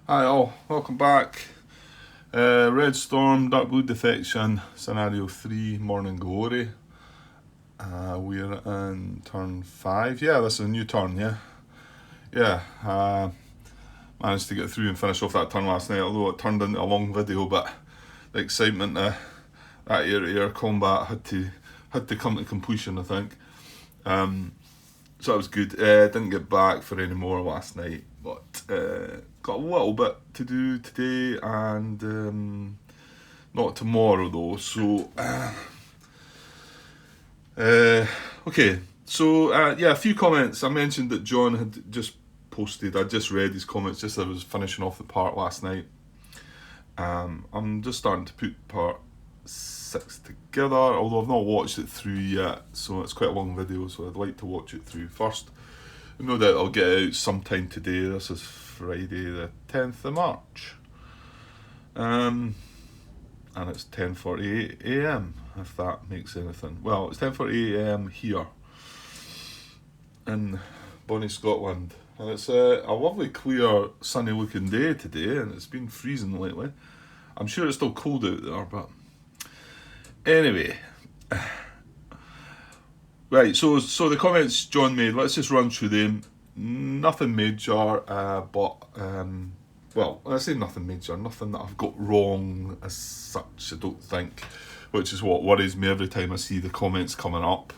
Hi all, welcome back. Red Storm, Dark Blue Defection, Scenario 3, Morning Glory. We're in turn 5. Yeah, this is a new turn, yeah. Yeah, managed to get through and finish off that turn last night, although it turned into a long video, but the excitement of that air-to-air combat had to come to completion, I think. So that was good. Didn't get back for any more last night, but got a little bit to do today and not tomorrow though. So okay. So yeah, a few comments. I mentioned that John had just posted. I just read his comments just as I was finishing off the part last night. I'm just starting to put part 6 together, although I've not watched it through yet, so it's quite a long video, so I'd like to watch it through first. No doubt I'll get it out sometime today. This is Friday the 10th of March. And it's 10:48 a.m, if that makes anything. Well, it's 10:48 a.m. here in Bonnie, Scotland. And it's a lovely, clear, sunny looking day today, and it's been freezing lately. I'm sure it's still cold out there, but anyway. Right, so the comments John made, let's just run through them. Nothing major, but well, I say nothing major, nothing that I've got wrong as such, I don't think, which is what worries me every time I see the comments coming up.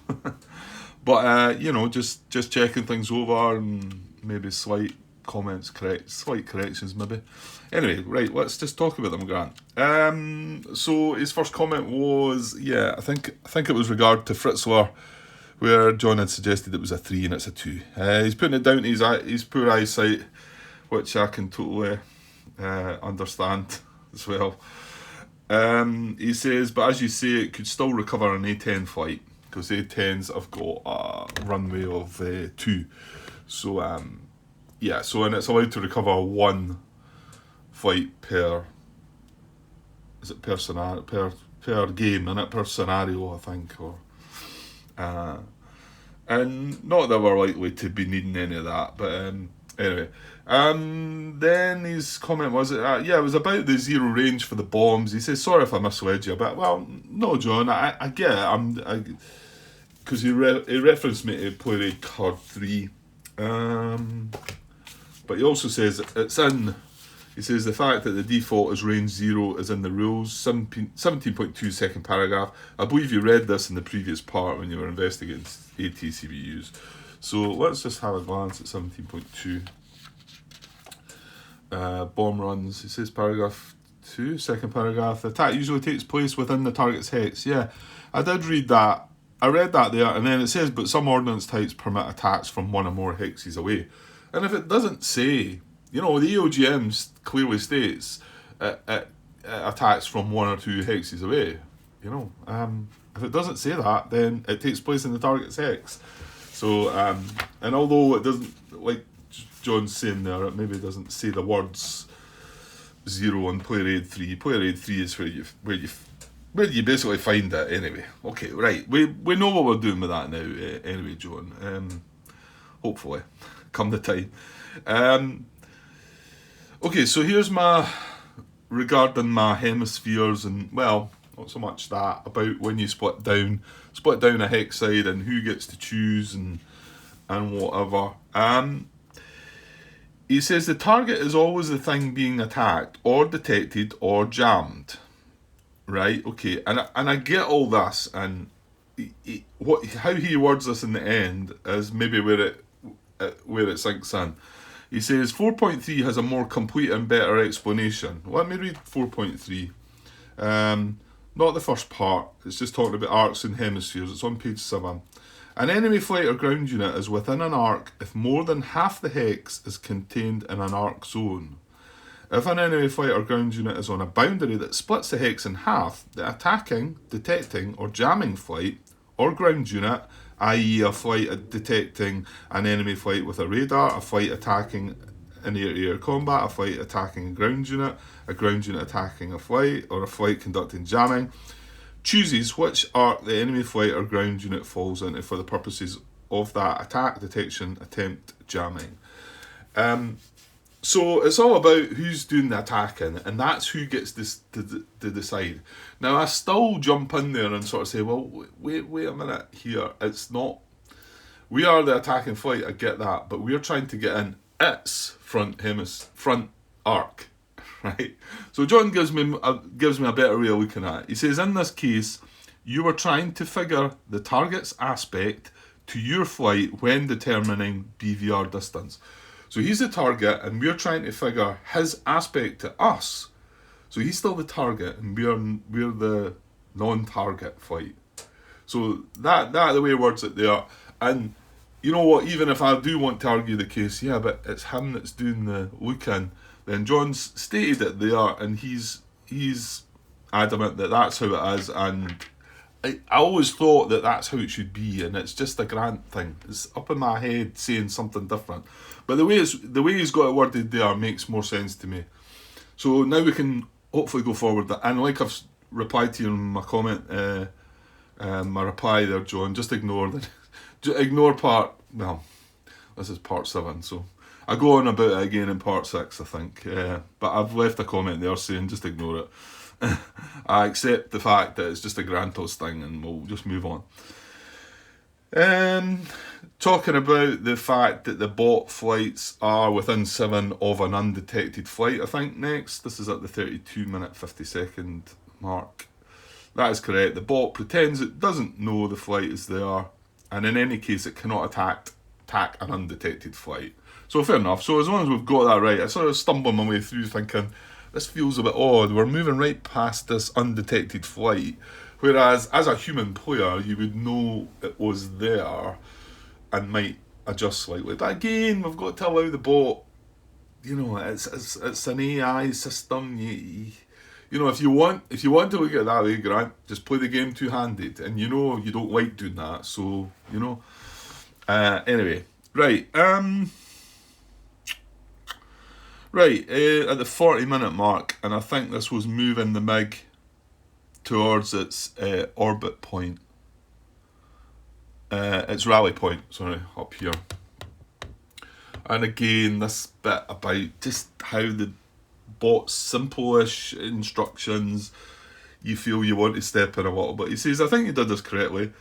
But just checking things over and maybe slight corrections maybe. Anyway, right, let's just talk about them, Grant. So his first comment was, I think it was regard to Fritzler, where John had suggested it was a 3 and it's a 2. He's putting it down to his poor eyesight, which I can totally understand as well. He says, but as you say, it could still recover an A10 flight, because A10s have got a runway of 2. So, and it's allowed to recover 1 flight per scenario, per game, and per scenario, I think, or and not that we're likely to be needing any of that, but anyway. Then his comment was, it was about the zero range for the bombs. He says, sorry if I misled you a bit. Well, no, John, I get it. Because he referenced me to Play Raid Card 3. But he also says he says the fact that the default is range 0 is in the rules, 17.2 second paragraph. I believe you read this in the previous part when you were investigating ATCBUs. So let's just have a glance at 17.2. Bomb runs. It says paragraph 2, second paragraph. The attack usually takes place within the target's hex. Yeah, I did read that. I read that there, and then it says, but some ordnance types permit attacks from 1 or more hexes away. And if it doesn't say, the EOGM clearly states attacks from 1 or 2 hexes away. If it doesn't say that, then it takes place in the target's hex. So, and although it doesn't, like John's saying there, it maybe doesn't say the words 0 on Play Raid 3. Play Raid 3 is where you basically find it anyway. Okay, right. We know what we're doing with that now. Anyway, John. Hopefully, come the time. Okay, so here's regarding my hemispheres, and well, not so much that, about when you split down a hex side and who gets to choose and whatever. He says the target is always the thing being attacked or detected or jammed. Right, okay, and I get all this, and how he words this in the end is maybe where it sinks in. He says 4.3 has a more complete and better explanation. Let me read 4.3. Not the first part. It's just talking about arcs and hemispheres. It's on page 7. An enemy flight or ground unit is within an arc if more than half the hex is contained in an arc zone. If an enemy flight or ground unit is on a boundary that splits the hex in half, the attacking, detecting, or jamming flight or ground unit, i.e. a flight detecting an enemy flight with a radar, a flight attacking in air-to-air combat, a flight attacking a ground unit attacking a flight, or a flight conducting jamming, chooses which arc the enemy flight or ground unit falls into for the purposes of that attack, detection, attempt, jamming. So it's all about who's doing the attacking, and that's who gets this to decide. Now I still jump in there and sort of say, well, wait a minute here. It's not. We are the attacking flight. I get that, but we're trying to get in its front arc, right? So John gives me a better way of looking at it. He says, in this case, you were trying to figure the target's aspect to your flight when determining BVR distance. So he's the target, and we're trying to figure his aspect to us. So he's still the target, and we're the non-target flight. So that the way he words it there. And you know what? Even if I do want to argue the case, yeah, but it's him that's doing the look-in. Then John's stated it there, and he's adamant that that's how it is. And I always thought that that's how it should be, and it's just a Grant thing. It's up in my head saying something different. But the way he's got it worded there makes more sense to me. So now we can hopefully go forward. And like I've replied to you in my comment, my reply there, John, just ignore part. Well, this is part 7, so I go on about it again in part 6, I think. But I've left a comment there saying just ignore it. I accept the fact that it's just a Grantos thing, and we'll just move on. Talking about the fact that the bot flights are within 7 of an undetected flight, I think next. This is at the 32-minute 50-second mark. That is correct. The bot pretends it doesn't know the flight is there, and in any case it cannot attack an undetected flight. So fair enough. So as long as we've got that right, I sort of stumble my way through thinking, this feels a bit odd. We're moving right past this undetected flight. Whereas, as a human player, you would know it was there and might adjust slightly. But again, we've got to allow the bot, it's an AI system. You know, if you want to look at it that way, Grant, just play the game two-handed. And you don't like doing that. So, anyway, right. Right, at the 40-minute mark, and I think this was moving the MiG towards its orbit point. Its rally point, sorry, up here. And again, this bit about just how the bot's simple-ish instructions, you feel you want to step in a little bit. He says, I think you did this correctly.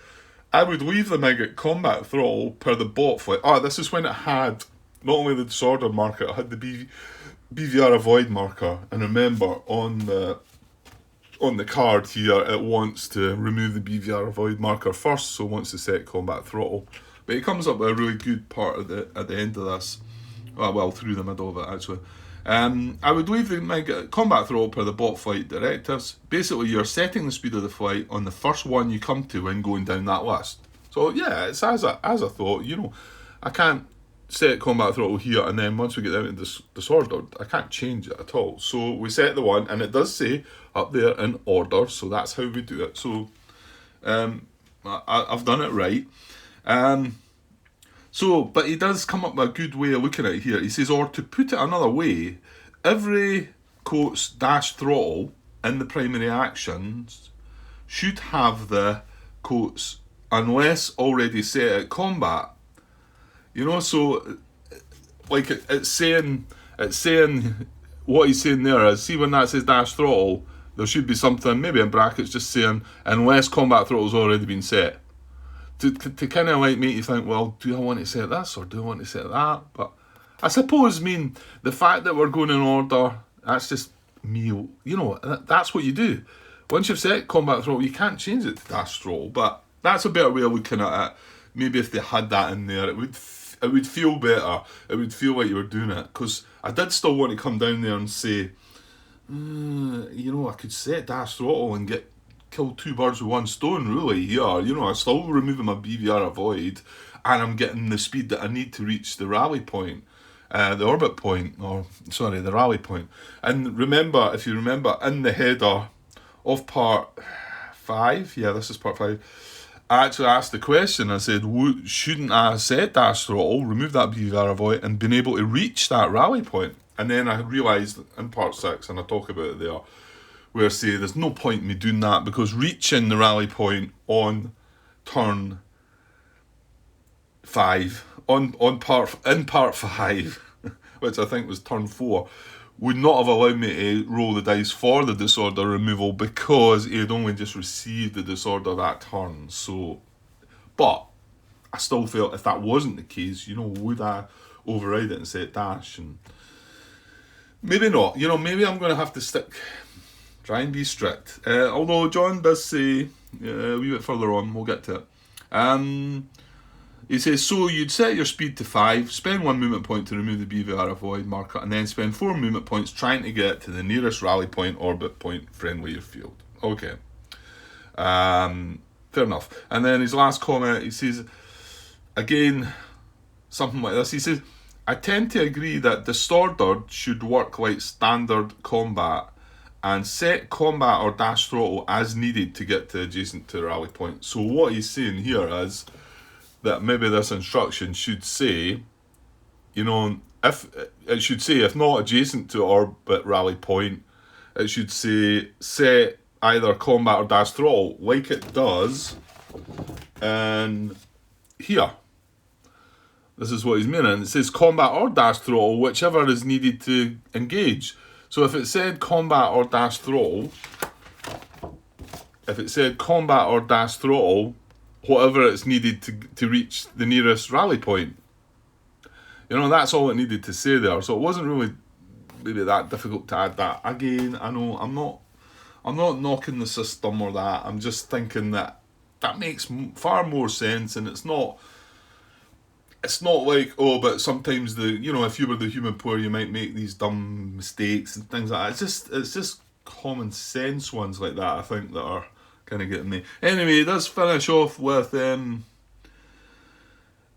I would leave the MiG at combat throttle per the bot flight. This is when it had not only the disorder marker, it had the BVR avoid marker. And remember, on the card here, it wants to remove the BVR avoid marker first, so it wants to set combat throttle. But it comes up with a really good part at the end of this. Well, through the middle of it, actually. I would leave the combat throttle per the bot flight directives. Basically, you're setting the speed of the flight on the first one you come to when going down that list. So yeah, it's as I thought. I can't set combat throttle here, and then once we get down to disordered, I can't change it at all. So we set the one, and it does say up there in order, so that's how we do it. So I've done it right. But he does come up with a good way of looking at it here. He says, or to put it another way, every quotes dash throttle in the primary actions should have the quotes unless already set at combat. So like it's saying what he's saying there is, see when that says dash throttle, there should be something maybe in brackets just saying unless combat throttle's already been set. To kind of like make you think, well, do I want to set this or do I want to set that? But I suppose, the fact that we're going in order, that's just me, that's what you do. Once you've set combat throttle, you can't change it to dash throttle, but that's a better way of looking at it. Maybe if they had that in there, it would feel better. It would feel like you were doing it, because I did still want to come down there and say, I could set dash throttle and kill 2 birds with 1 stone, really. Yeah, I'm still removing my BVR avoid, and I'm getting the speed that I need to reach the rally point, the orbit point, the rally point. And remember, if you remember, in the header of part 5, yeah, this is part 5, I actually asked the question. I said, shouldn't I set dash throttle, remove that BVR avoid, and been able to reach that rally point? And then I realised in part 6, and I talk about it there, where I say there's no point in me doing that, because reaching the rally point on turn 5, in part 5, which I think was turn 4, would not have allowed me to roll the dice for the disorder removal because he had only just received the disorder that turn. So, but I still felt if that wasn't the case, you know, would I override it and set dash? And maybe not. You know, maybe I'm going to have to try and be strict. Although John does say, a wee bit further on, we'll get to it. He says, so you'd set your speed to 5, spend 1 movement point to remove the BVR avoid marker, and then spend 4 movement points trying to get to the nearest rally point, orbit point, friendly your field. Okay. Fair enough. And then his last comment, he says, again, something like this. He says, I tend to agree that Disordered should work like standard combat and set combat or dash throttle as needed to get to adjacent to the rally point. So what he's saying here is that maybe this instruction should say, you know, if not adjacent to orbit rally point, it should say set either combat or dash throttle like it does and here. This is what he's meaning. It says combat or dash throttle, whichever is needed to engage. So if it said combat or dash throttle, whatever it's needed to reach the nearest rally point. You know, that's all it needed to say there. So it wasn't really maybe that difficult to add that. Again, I know I'm not knocking the system or that. I'm just thinking that makes far more sense, and it's not like, oh, but sometimes if you were the human player, you might make these dumb mistakes and things like that. It's just common sense ones like that, I think, that are kind of getting me. Anyway, he does finish off with hang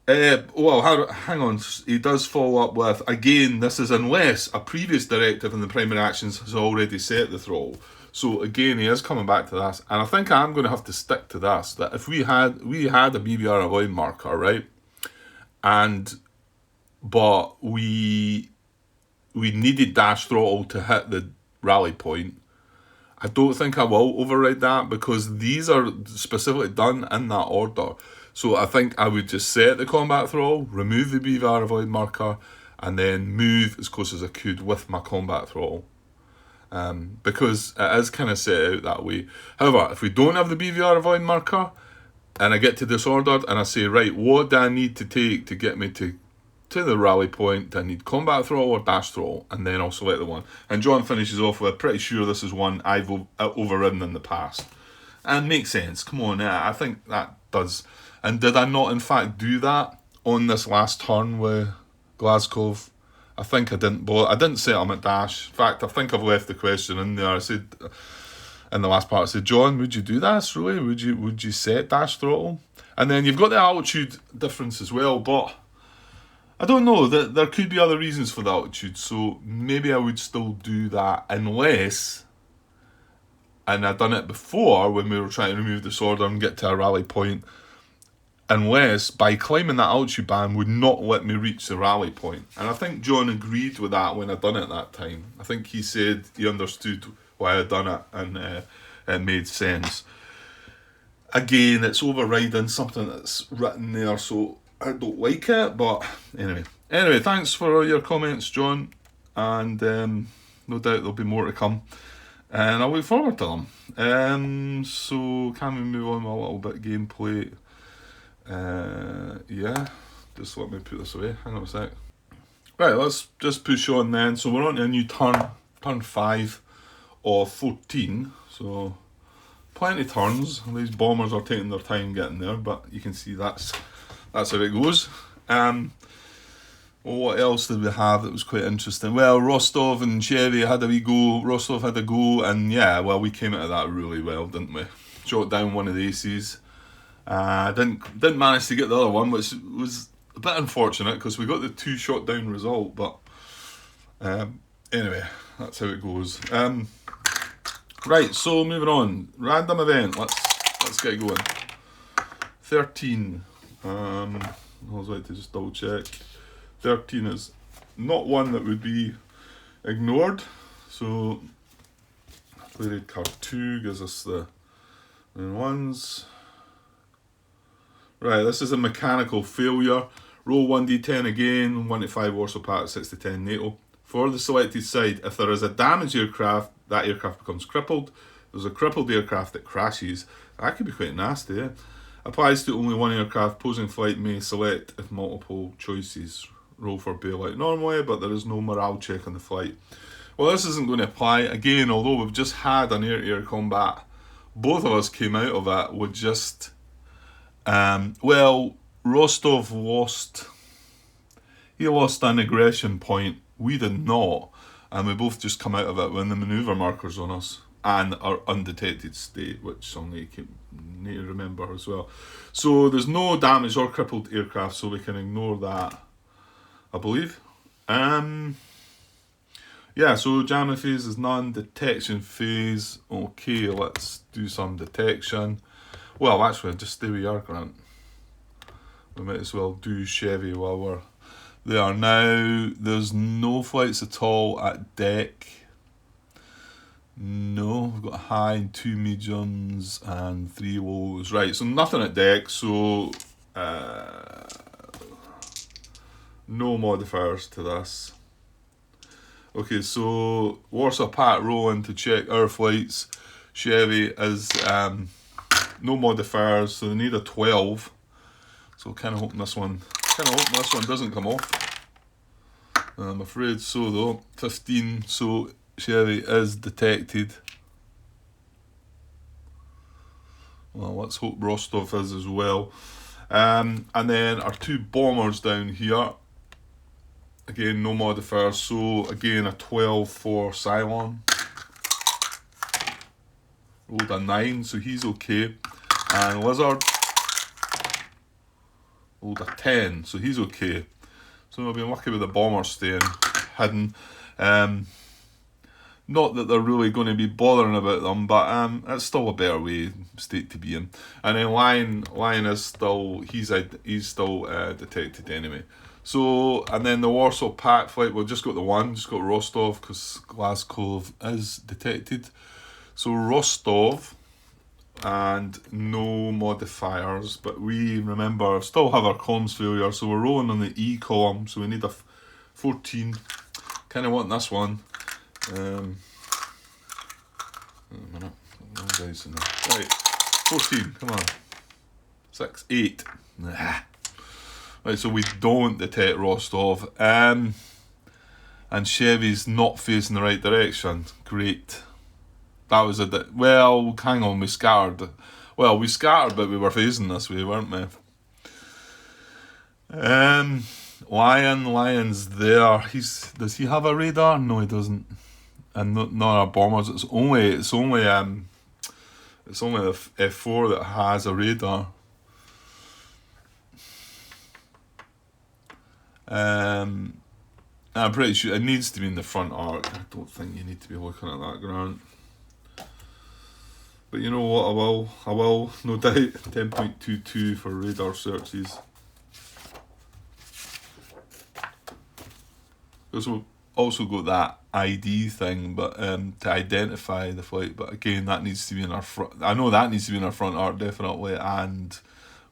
on. He does follow up with, again, this is unless a previous directive in the primary actions has already set the throttle. So again, he is coming back to this, and I think I'm going to have to stick to this. That if we had a BBR avoid marker, right, but we needed dash throttle to hit the rally point, I don't think I will override that because these are specifically done in that order. So I think I would just set the combat throttle, remove the BVR avoid marker, and then move as close as I could with my combat throttle. Because it is kind of set out that way. However, if we don't have the BVR avoid marker, and I get to Disordered, and I say, right, what do I need to take to get me to the rally point? Do I need combat throttle or dash throttle? And then I'll select the one. And John finishes off with, pretty sure this is one I've overridden in the past. And makes sense. Come on, I think that does. And did I not, in fact, do that on this last turn with Glasgow? I think I didn't. But I didn't set him at dash. In fact, I think I've left the question in there. I said, in the last part, I said, John, would you do this, really? Would you set dash throttle? And then you've got the altitude difference as well, but I don't know, there could be other reasons for the altitude, so maybe I would still do that unless, and I've done it before when we were trying to remove disorder and get to a rally point, unless by climbing that altitude band would not let me reach the rally point. And I think John agreed with that when I'd done it that time. I think he said he understood why I'd done it and it made sense. Again, it's overriding something that's written there, so I don't like it, but anyway, thanks for your comments, John, and no doubt there'll be more to come, and I look forward to them. So can we move on with a little bit of gameplay? Yeah, just let me put this away, hang on a sec. Right, let's just push on then. So we're on to a new turn 5 of 14, so plenty of turns. These bombers are taking their time getting there, but you can see that's how it goes. Well, what else did we have that was quite interesting? Well, Rostov and Chevy had a wee go. Rostov had a go, and yeah, well, we came out of that really well, didn't we? Shot down one of the aces. Didn't manage to get the other one, which was a bit unfortunate because we got the 2 shot down result, but anyway, that's how it goes. Right, so moving on. Random event. Let's get going. 13. I was like to just double check. 13 is not one that would be ignored. So play red card 2 gives us the ones. Right, this is a mechanical failure. Roll 1d10 again, 1 to 5 Warsaw Pact, 6 to 10 NATO. For the selected side, if there is a damaged aircraft, that aircraft becomes crippled. There's a crippled aircraft that crashes. That could be quite nasty, yeah? Applies to only one aircraft. Posing flight may select if multiple choices. Roll for bailout normally, but there is no morale check on the flight. Well, this isn't going to apply. Again, although we've just had an air-to-air combat, both of us came out of it with just... well, Rostov lost... He lost an aggression point. We did not. And we both just come out of it when the manoeuvre markers on us and our undetected state, which I'll need to remember as well. So there's no damaged or crippled aircraft, so we can ignore that, I believe. Yeah, so jamming phase is none. Detection phase, okay, let's do some detection. Well, actually, just stay where you are, Grant. We might as well do Chevy while we're there. Now, there's no flights at all at deck. No, we've got a high and 2 mediums and 3 lows. Right, so nothing at deck, so no modifiers to this. Okay, so Warsaw Pact rolling to check our flights. Chevy is no modifiers, so they need a 12. So kind of hoping this one doesn't come off. I'm afraid so though. 15, so Chevy is detected. Well, let's hope Rostov is as well. And then our 2 bombers down here. Again, no modifiers, so again a 12 for Cylon. Rolled a 9, so he's okay. And Lizard rolled a 10, so he's okay. So we've been lucky with the bombers staying hidden. Not that they're really going to be bothering about them, but it's still a better state to be in. And then Lion is still detected anyway. So, and then the Warsaw Pact flight, we've just got the one, just got Rostov, because Glasgow is detected. So Rostov, and no modifiers, but we, remember, still have our comms failure, so we're rolling on the E column, so we need a 14. Kind of want this one. Wait a minute, right, 14, come on. 6, 8. Nah. Right, so we don't detect Rostov. And Chevy's not facing the right direction. Great. That was well, hang on, we scattered. Well, we scattered, but we were facing this way, weren't we? Lion's there. Does he have a radar? No, he doesn't. And not our bombers. It's only the F4 that has a radar. I'm pretty sure it needs to be in the front arc. I don't think you need to be looking at that, Grant. But you know what, I will, no doubt. 10.22 for radar searches. Because we've also got that ID thing, but to identify the flight. But again, that needs to be in our front. I know that needs to be in our front arc, definitely, and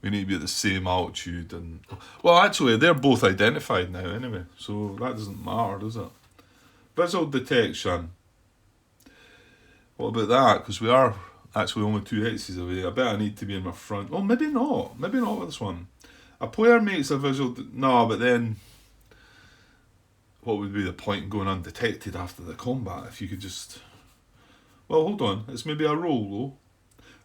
we need to be at the same altitude. And well, actually, they're both identified now anyway, so that doesn't matter, does it? Visual detection. What about that? Because we are actually only 2 hexes away. I bet I need to be in my front. Oh, maybe not. Maybe not with this one. A player makes a visual... No, but then... What would be the point in going undetected after the combat if you could just... Well, hold on. It's maybe a roll, though.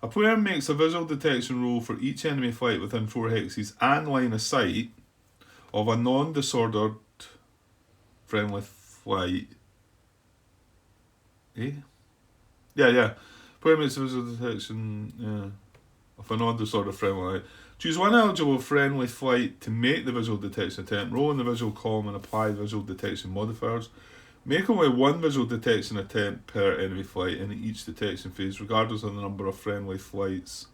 A player makes a visual detection roll for each enemy flight within 4 hexes and line of sight of a non-disordered friendly flight. Eh? Yeah. Player makes a visual detection of a non-disordered friendly flight. Choose one eligible friendly flight to make the visual detection attempt. Roll in the visual column and apply visual detection modifiers. Make only one visual detection attempt per enemy flight in each detection phase, regardless of the number of friendly flights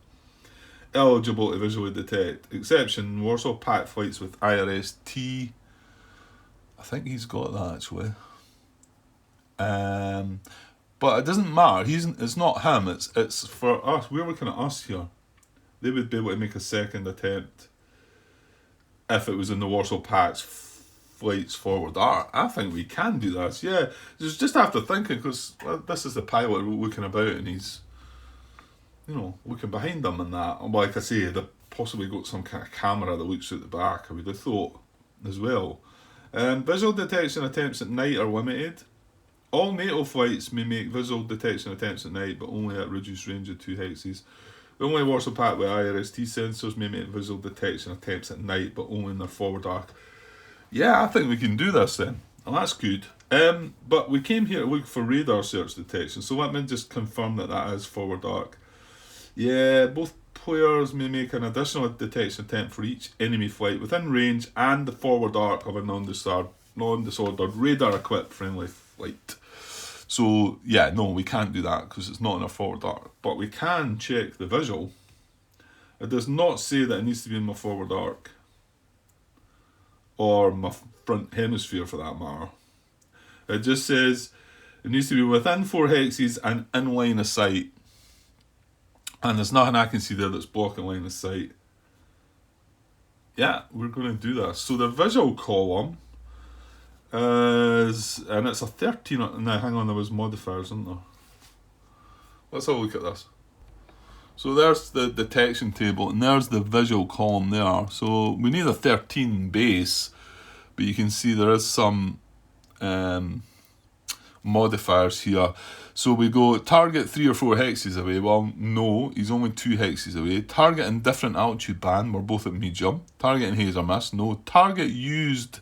eligible to visually detect. Exception, Warsaw Pact flights with IRS-T. I think he's got that, actually. But it doesn't matter. It's not him. It's for us. We're looking at us here. They would be able to make a second attempt if it was in the Warsaw Pact's flights forward arc. I think we can do this, yeah. Just after thinking, because this is the pilot looking about and he's, you know, looking behind them and that. And like I say, they've possibly got some kind of camera that looks at the back, I would have thought, as well. Visual detection attempts at night are limited. All NATO flights may make visual detection attempts at night, but only at reduced range of 2 hexes. The only Warsaw Pact with IRST sensors may make visual detection attempts at night, but only in their forward arc. Yeah, I think we can do this then. And that's good. But we came here to look for radar search detection, so let me just confirm that that is forward arc. Yeah, both players may make an additional detection attempt for each enemy flight within range and the forward arc of a non-disordered radar-equipped friendly flight. So, yeah, no, we can't do that because it's not in our forward arc. But we can check the visual. It does not say that it needs to be in my forward arc. Or my front hemisphere for that matter. It just says it needs to be within 4 hexes and in line of sight. And there's nothing I can see there that's blocking line of sight. Yeah, we're going to do this. So the visual column is, and it's a 13. Now, hang on, there was modifiers, isn't there? Let's have a look at this. So there's the detection table, and there's the visual column there. So we need a 13 base, but you can see there is some modifiers here. So we go target 3 or 4 hexes away. Well, no, he's only 2 hexes away. Target in different altitude band, we're both at medium. Target in haze or miss, no. Target used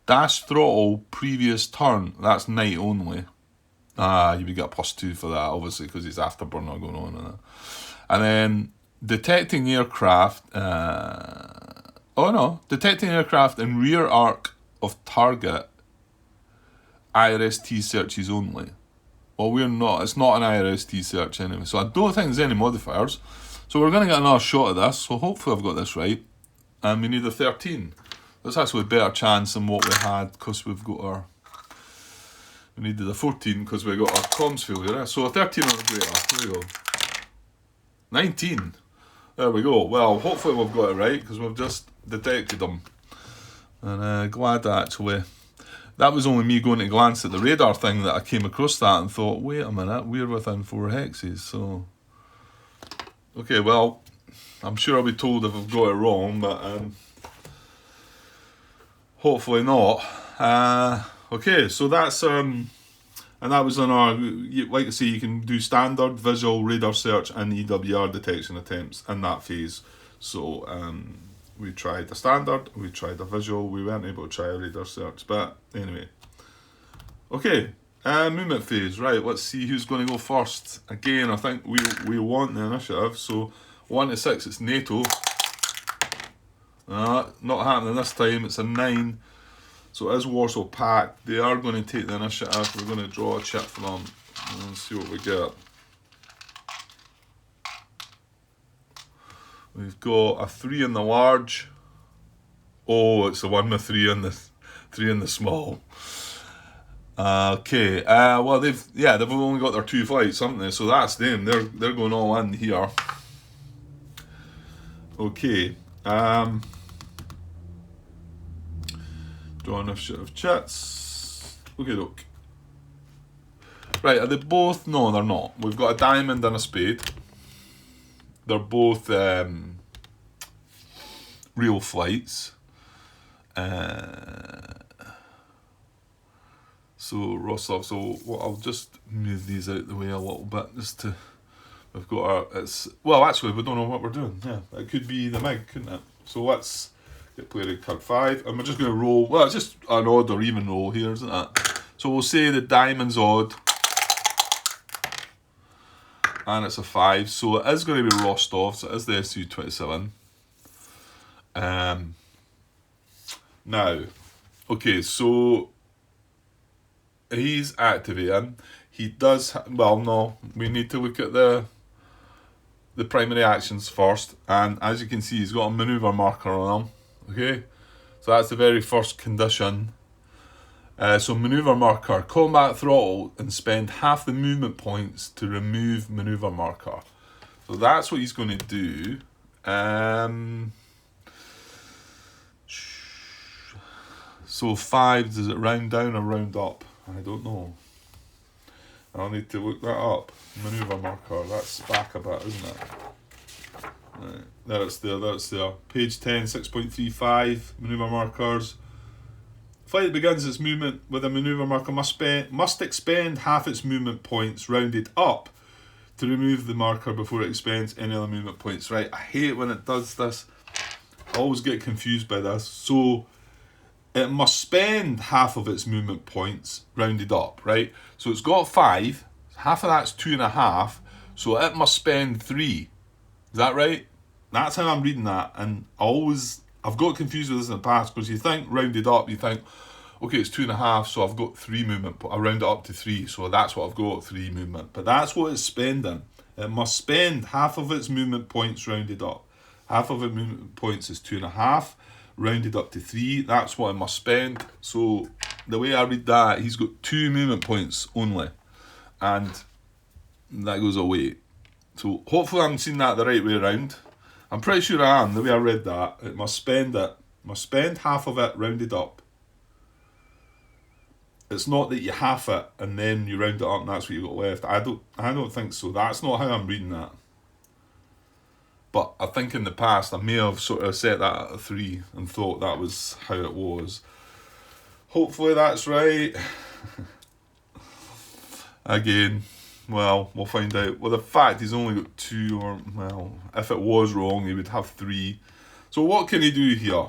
dash throttle previous turn, that's night only. You would get a +2 for that, obviously, because it's afterburner going on and that. And then detecting aircraft. Detecting aircraft in rear arc of target. IRST searches only. Well, we're not. It's not an IRST search anyway, so I don't think there's any modifiers. So we're going to get another shot at this. So hopefully I've got this right. And we need a 13. That's actually a better chance than what we had because we've got our. We needed a 14 because we got our comms failure. So a 13 or greater. There we go. 19. There we go. Well, hopefully we've got it right because we've just detected them. And glad actually. That was only me going to glance at the radar thing that I came across that and thought, wait a minute, we're within 4 hexes. So, okay, well, I'm sure I'll be told if I've got it wrong, but hopefully not. Okay, so that's and that was on our, like I say, you can do standard visual radar search and EWR detection attempts in that phase. So we tried the standard, we tried the visual, we weren't able to try a radar search, but anyway. Okay, movement phase, right, let's see who's going to go first. Again, I think we want the initiative, so 1 to 6, it's NATO. Not happening this time, it's a 9. So it is Warsaw Pact. They are going to take the initiative. We're going to draw a chip for them and see what we get. We've got a 3 in the large. Oh, it's the one with 3 in the small. Okay. Well, they've only got their 2 flights, haven't they? So that's them. They're going all in here. Okay. Draw initiative chits. Okay, look. Right, are they both? No, they're not. We've got a diamond and a spade. They're both real flights. So Rostov. So I'll just move these out the way a little bit just to. We've got our. Actually, we don't know what we're doing. Yeah, it could be the MiG, couldn't it? So let's get player card 5, and we're just going to roll. Well, it's just an odd or even roll here, isn't it? So we'll say the diamond's odd. And it's a 5, so it is going to be Rostov, so it is the Su-27. Now, okay, so he's activating. He does, well, no, we need to look at the primary actions first, and as you can see, he's got a maneuver marker on him, okay? So that's the very first condition. So maneuver marker, combat throttle, and spend half the movement points to remove maneuver marker. So that's what he's going to do. So 5, does it round down or round up? I don't know. I'll need to look that up. Manoeuvre marker, that's back a bit, isn't it? Right. There it's there. Page 10, 6.35, manoeuvre markers. Flight begins its movement with a manoeuvre marker must expend half its movement points rounded up to remove the marker before it expends any other movement points. Right, I hate when it does this. I always get confused by this. So it must spend half of its movement points rounded up, right? So it's got 5, half of that's 2.5, so it must spend 3. Is that right? That's how I'm reading that, and I've got confused with this in the past, because you think rounded up, you think, okay, it's 2.5, so I've got 3 movement, I round it up to 3, so that's what I've got, 3 movement. But that's what it's spending. It must spend half of its movement points rounded up. Half of its movement points is 2.5, rounded up to 3, that's what it must spend. So the way I read that, he's got 2 movement points only, and that goes away. So hopefully I'm seeing that the right way around. I'm pretty sure I am, the way I read that. It must spend half of it rounded up. It's not that you half it and then you round it up and that's what you got left. I don't think so. That's not how I'm reading that. But I think in the past I may have sort of set that at a 3 and thought that was how it was. Hopefully that's right. Again, well, we'll find out. Well, the fact he's only got 2, or, well, if it was wrong, he would have 3. So what can he do here?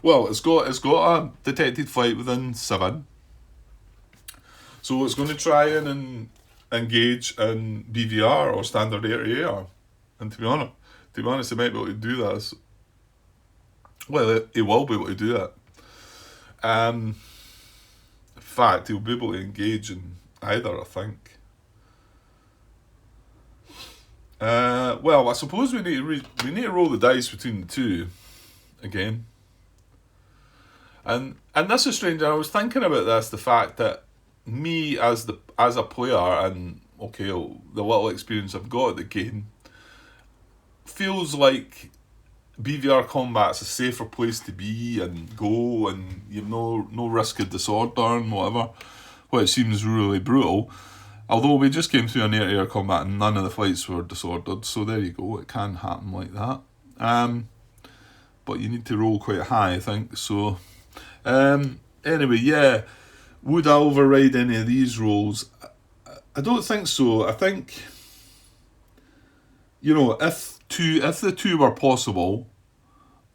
Well, it's got a detected flight within 7. So it's going to try and engage in BVR or standard air-to-air. And to be honest, he might be able to do this. Well, he will be able to do it. In fact, he'll be able to engage in either, I think. Well, I suppose we need to roll the dice between the two again. And this is strange. I was thinking about this, the fact that me as a player, and okay, the little experience I've got at the game, feels like BVR combat's a safer place to be and go, and you've no risk of disorder and whatever, which seems really brutal. Although we just came through an air-to-air combat and none of the flights were disordered, so there you go, it can happen like that. But you need to roll quite high, I think, so... Anyway, yeah, would I override any of these rolls? I don't think so. I think, if the 2 were possible,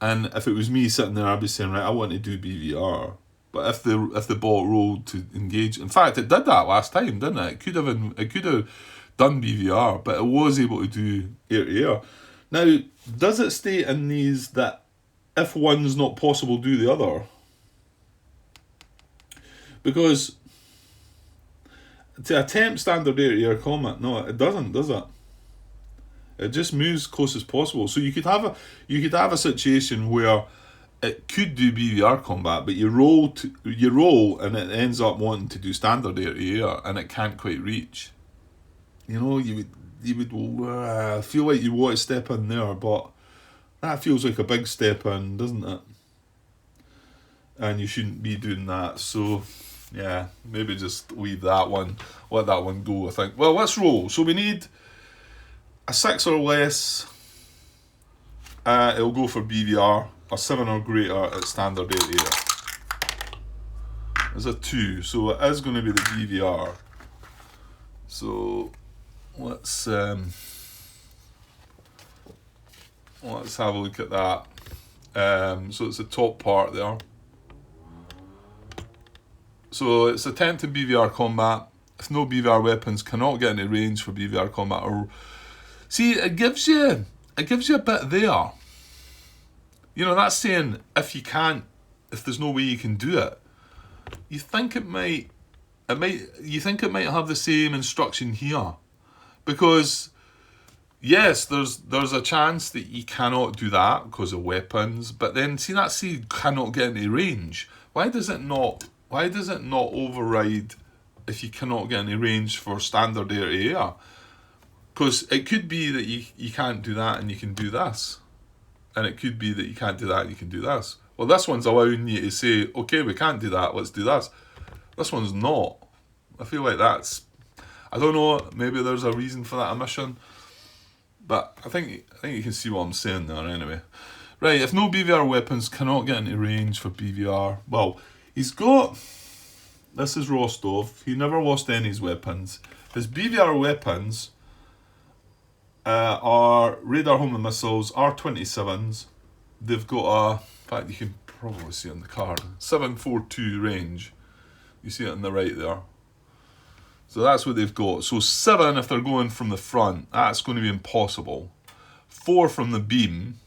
and if it was me sitting there, I'd be saying, right, I want to do BVR. But if the ball rolled to engage, in fact, it did that last time, didn't it? It could have done BVR, but it was able to do air-to-air. Now, does it state in these that if one's not possible, do the other? Because to attempt standard air-to-air combat, no, it doesn't, does it? It just moves close as possible. So you could have a situation where it could do BVR combat, but you roll and it ends up wanting to do standard air-to-air and it can't quite reach. You would feel like you want to step in there, but that feels like a big step in, doesn't it? And you shouldn't be doing that. So yeah, maybe just leave that one, let that one go, I think. Well, let's roll. So we need a 6 or less. It'll go for BVR. A 7 or greater at standard air-to-air. There's a 2, so it is going to be the BVR. So let's have a look at that. So it's the top part there. So it's attempting BVR combat. If no BVR weapons, cannot get into range for BVR combat. Or see, it gives you a bit there. That's saying if there's no way you can do it. You think it might have the same instruction here, because yes, there's a chance that you cannot do that because of weapons. But then see cannot get into range. Why does it not override if you cannot get any range for standard air-to-air? Because it could be that you can't do that and you can do this. And it could be that you can't do that and you can do this. Well, this one's allowing you to say, okay, we can't do that, let's do this. This one's not. I feel like that's, I don't know, maybe there's a reason for that omission. But I think you can see what I'm saying there anyway. Right, if no BVR weapons cannot get into range for BVR, well, he's got, this is Rostov, he never lost any of his weapons. His BVR weapons are radar homing missiles, R27s. They've got a, in fact you can probably see it on the card, 742 range. You see it on the right there. So that's what they've got. So 7 if they're going from the front, that's going to be impossible. 4 from the beam,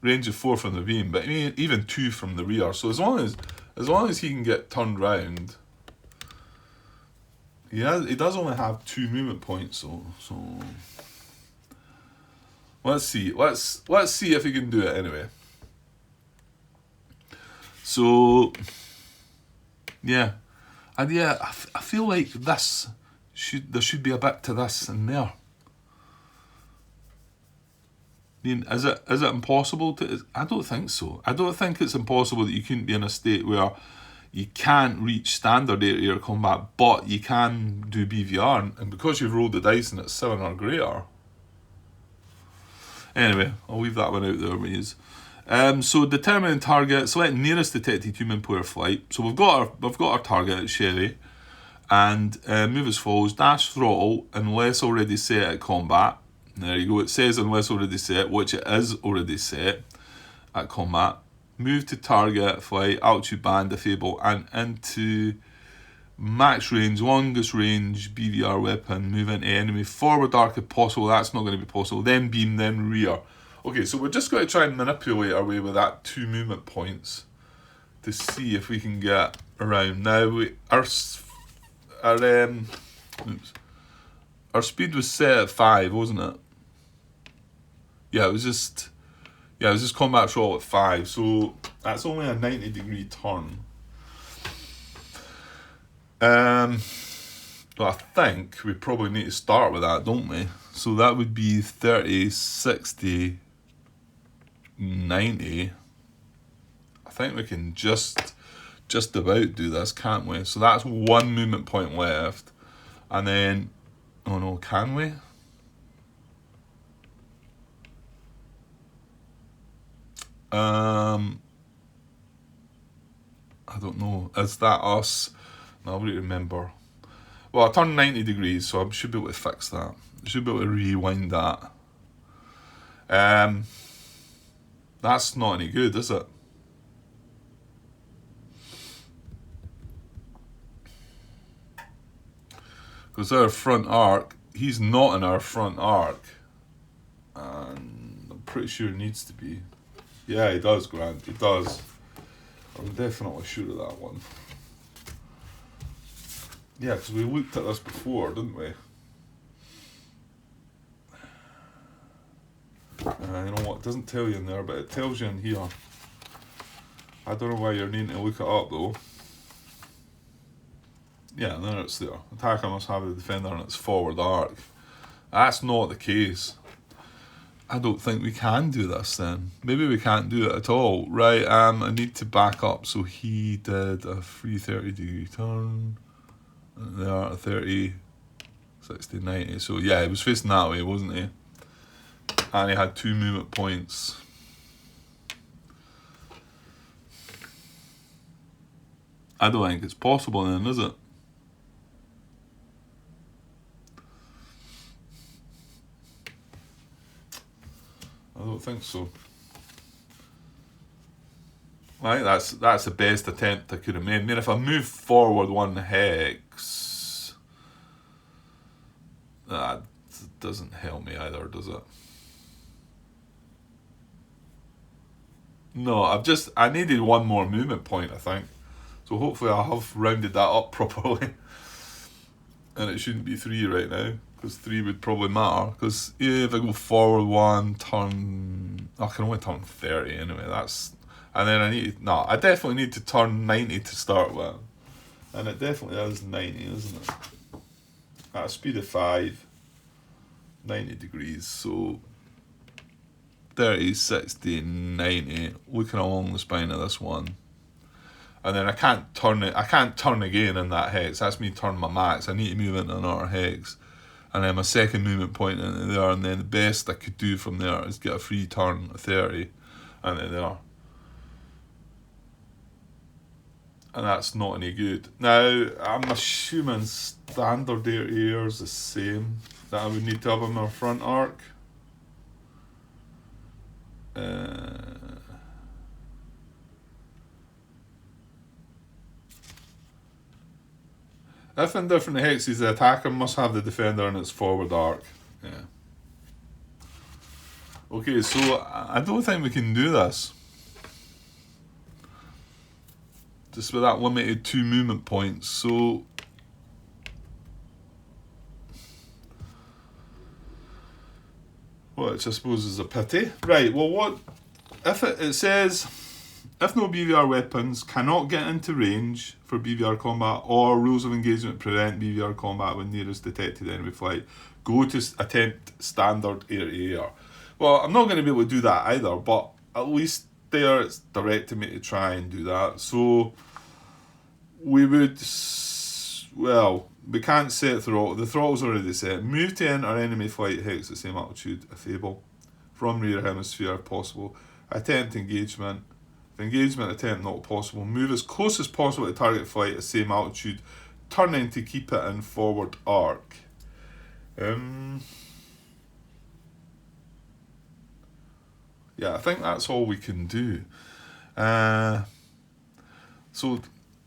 range of 4 from the beam, but even 2 from the rear. So as long as he can get turned round, he does only have 2 movement points. So let's see. Let's see if he can do it anyway. So yeah, and yeah, I feel like this there should be a bit to this in there. I mean, is it impossible to? I don't think so. I don't think it's impossible that you couldn't be in a state where you can't reach standard air-to-air combat, but you can do BVR, and because you've rolled the dice and it's 7 or greater. Anyway, I'll leave that one out there, please. So determining target, select nearest detected human player flight. So we've got our target at Sherry, and move as follows: dash throttle unless already set at combat. There you go. It says unless already set, which it is already set at combat. Move to target flight, altitude band, disable, and into max range, longest range BVR weapon. Move into enemy forward arc if possible. That's not going to be possible. Then beam, then rear. Okay, so we're just going to try and manipulate our way with that 2 movement points to see if we can get around. Now, our speed was set at 5, wasn't it? Yeah, it was just combat throttle at 5, so that's only a 90-degree turn. Well, I think we probably need to start with that, don't we? So that would be 30, 60, 90. I think we can just about do this, can't we? So that's 1 movement point left. And then, oh no, can we? I don't know. Is that us? No, I wouldn't remember. Well, I turned 90 degrees, so I should be able to fix that. I should be able to rewind that. That's not any good, is it? Because our front arc, he's not in our front arc. And I'm pretty sure it needs to be. Yeah, he does, Grant. He does. I'm definitely sure of that one. Yeah, because we looked at this before, didn't we? You know what, it doesn't tell you in there, but it tells you in here. I don't know why you're needing to look it up though. Yeah, and there it's there. Attacker must have the defender in its forward arc. That's not the case. I don't think we can do this then. Maybe we can't do it at all. Right, I need to back up. So he did a 330-degree turn. There, a 30, 60, 90. So yeah, he was facing that way, wasn't he? And he had 2 movement points. I don't think it's possible then, is it? I don't think so. I think that's the best attempt I could have made. I mean, if I move forward 1 hex, that doesn't help me either, does it? No, I needed 1 more movement point, I think. So hopefully I have rounded that up properly. And it shouldn't be 3 right now, because 3 would probably matter. Because if I go forward 1, turn... I can only turn 30 anyway, that's... And then I definitely need to turn 90 to start with. And it definitely is 90, isn't it? At a speed of 5, 90 degrees, so... 30, 60, 90, looking along the spine of this one. And then I can't turn again in that hex. That's me turning my max. I need to move into another hex. And then my second movement point into there, and then the best I could do from there is get a free turn of 30 into there. And that's not any good. Now, I'm assuming standard area is the same that I would need to have on my front arc. If in different hexes, the attacker must have the defender in its forward arc. Yeah. Okay, so I don't think we can do this. Just with that limited 2 movement points, so... which I suppose is a pity. Right, well what... If it says... If no BVR weapons cannot get into range for BVR combat, or rules of engagement prevent BVR combat when nearest detected enemy flight, go to attempt standard air-to-air. Well, I'm not going to be able to do that either, but at least there it's directing me to try and do that. So we would, well, we can't set throttle. The throttle's already set. Move to enter enemy flight hex at the same altitude if able, from rear hemisphere if possible. Attempt engagement. If engagement attempt not possible, move as close as possible to target flight at the same altitude, turning to keep it in forward arc. Yeah, I think that's all we can do. So,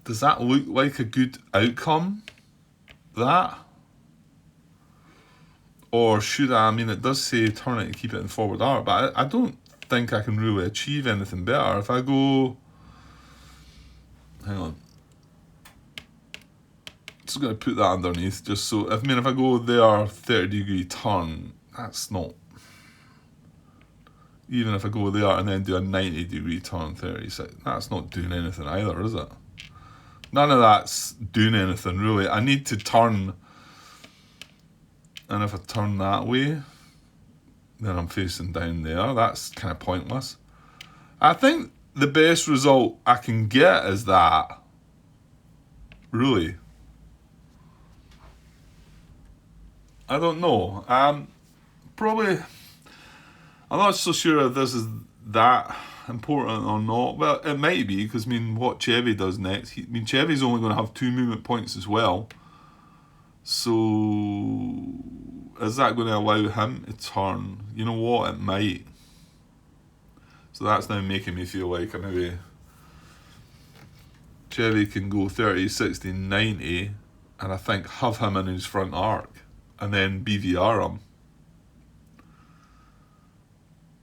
does that look like a good outcome? That? Or should I mean, it does say turn it and keep it in forward arc, but I don't think I can really achieve anything better. If I go... Hang on. Just going to put that underneath, just so... if I go there, 30-degree turn, that's not... Even if I go there and then do a 90-degree turn 36, that's not doing anything either, is it? None of that's doing anything, really. I need to turn, and if I turn that way, then I'm facing down there. That's kind of pointless. I think the best result I can get is that, really. I don't know. Probably... I'm not so sure if this is that important or not. Well, it might be, because, what Chevy does next... Chevy's only going to have 2 movement points as well. So... is that going to allow him to turn? You know what? It might. So that's now making me feel like maybe... Chevy can go 30, 60, 90, and I think have him in his front arc, and then BVR him.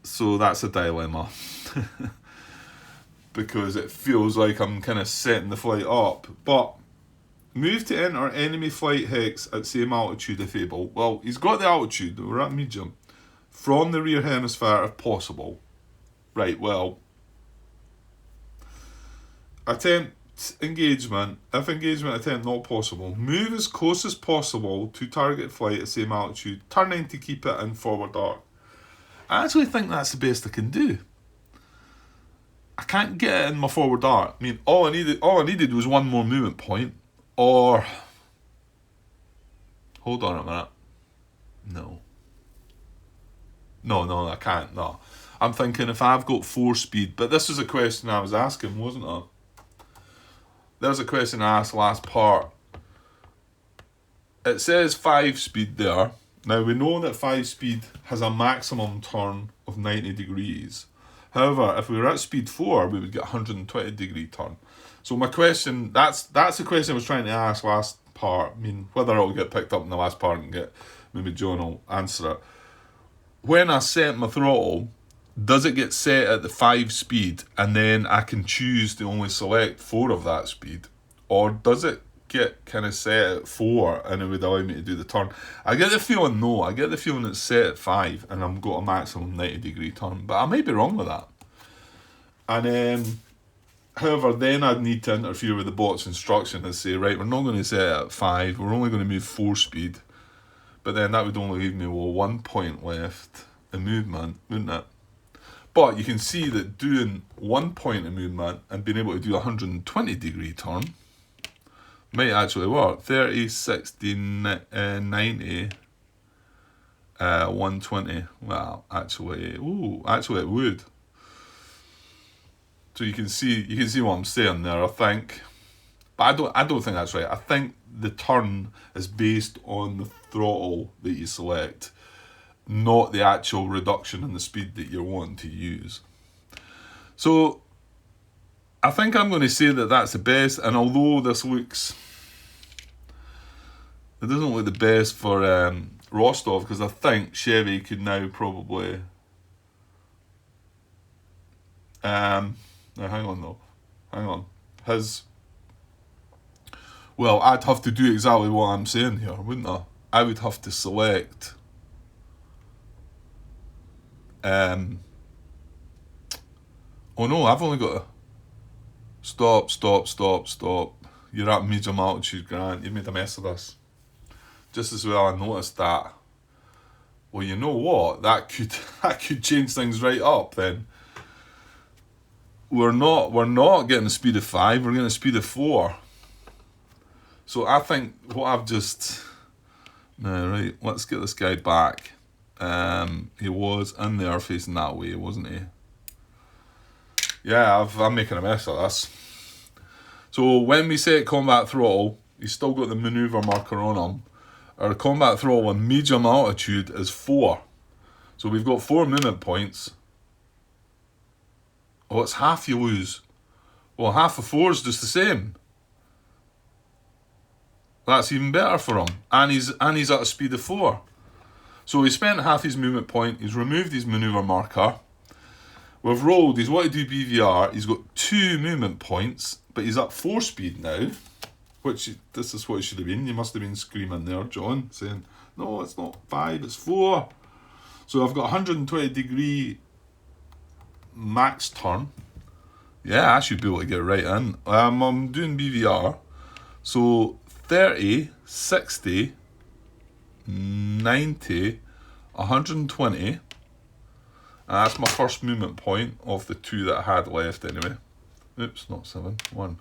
So that's a dilemma. Because it feels like I'm kind of setting the flight up. But move to enter enemy flight hex at same altitude if able. Well, he's got the altitude, we're at medium. From the rear hemisphere if possible. Right, well. Attempt engagement. If engagement attempt not possible, move as close as possible to target flight at same altitude, turning to keep it in forward arc. I actually think that's the best I can do. I can't get it in my forward arc. All I needed was one more movement point. Or... hold on a minute. No, I can't. No. I'm thinking if I've got 4 speed... but this is a question I was asking, wasn't it? There's a question I asked last part. It says 5 speed there. Now, we know that 5 speed has a maximum turn of 90 degrees. However, if we were at speed 4, we would get 120 degree turn. So my question, that's the question I was trying to ask last part. Whether it'll get picked up in the last part and get, maybe John will answer it. When I set my throttle, does it get set at the 5 speed and then I can choose to only select 4 of that speed? Or does it get kind of set at 4 and it would allow me to do the turn? I get the feeling no. I get the feeling it's set at 5 and I've got a maximum 90 degree turn. But I might be wrong with that. And however, then I'd need to interfere with the bot's instruction and say, right, we're not going to set it at 5. We're only going to move 4 speed. But then that would only leave me with 1 point left in movement, wouldn't it? But you can see that doing 1 point of movement and being able to do a 120 degree turn might actually work. 30, 60, 90, 120. Well, actually it would. So you can see what I'm saying there, I think. But I don't think that's right. I think the turn is based on the throttle that you select, not the actual reduction in the speed that you're wanting to use. So I think I'm going to say that that's the best. And although this looks, it doesn't look the best for Rostov, because I think Chevy could now probably. Now hang on. Well, I'd have to do exactly what I'm saying here, wouldn't I? I would have to select. Oh no, I've only got to stop. You're at medium altitude, Grant. You made a mess of this. Just as well I noticed that. Well, you know what? That could change things right up then. We're not getting a speed of 5, we're getting a speed of 4. So I think what I've just... No, right, let's get this guy back. He was in there facing that way, wasn't he? Yeah, I'm making a mess of this. So when we set combat throttle, he's still got the maneuver marker on him. Our combat throttle on medium altitude is 4. So we've got 4 movement points. Oh, it's half you lose. Well, half of 4 is just the same. That's even better for him. And he's at a speed of 4. So he spent half his movement point, he's removed his manoeuvre marker. We've rolled, he's wanted to do BVR, he's got 2 movement points, but he's at 4 speed now. Which, this is what it should have been. You must have been screaming there, John, saying, no, it's not 5, it's 4. So I've got 120 degree max turn. Yeah, I should be able to get right in. I'm doing BVR. So 30, 60, 90, 120. And that's my first movement point of the 2 that I had left anyway. Oops, not 7, 1.